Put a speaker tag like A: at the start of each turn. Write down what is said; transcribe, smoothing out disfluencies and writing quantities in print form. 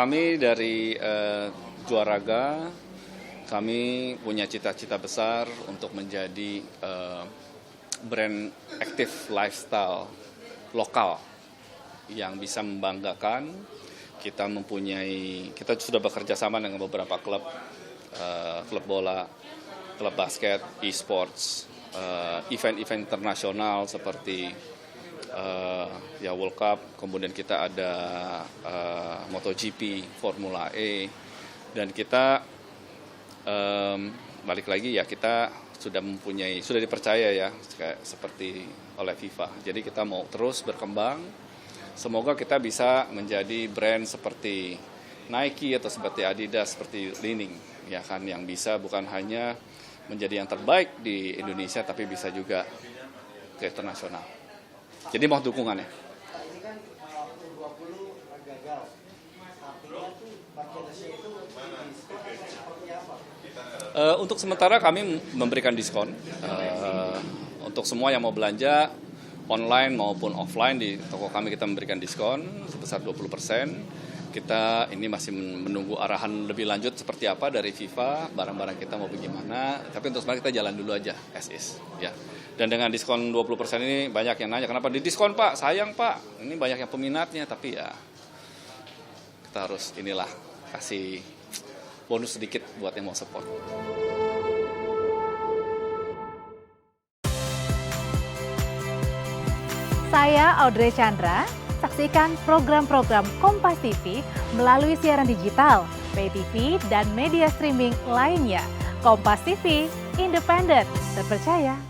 A: Kami dari Juaraga, kami punya cita-cita besar untuk menjadi brand active lifestyle lokal yang bisa membanggakan. Kita sudah bekerja sama dengan beberapa klub bola, klub basket, e-sports, event-event internasional seperti World Cup, kemudian kita ada MotoGP, Formula E, dan kita balik lagi ya, kita sudah dipercaya ya seperti oleh FIFA. Jadi kita mau terus berkembang. Semoga kita bisa menjadi brand seperti Nike atau seperti Adidas, seperti Li-Ning, ya kan, yang bisa bukan hanya menjadi yang terbaik di Indonesia tapi bisa juga ke internasional. Jadi mohon dukungannya.
B: Ini kan U20 gagal. Artinya tuh marketnya itu diskon atau seperti apa?
A: Untuk sementara kami memberikan diskon untuk semua yang mau belanja online maupun offline di toko kami. Kita memberikan diskon sebesar 20%. Kita ini masih menunggu arahan lebih lanjut seperti apa dari FIFA, barang-barang kita mau bagaimana. Tapi untuk sementara kita jalan dulu aja as is, ya. Dan dengan diskon 20% ini banyak yang nanya, kenapa didiskon Pak? Sayang Pak, ini banyak yang peminatnya. Tapi ya kita harus kasih bonus sedikit buat yang mau support.
C: Saya Audrey Chandra, saksikan program-program Kompas TV melalui siaran digital, pay TV, dan media streaming lainnya. Kompas TV, independen, terpercaya.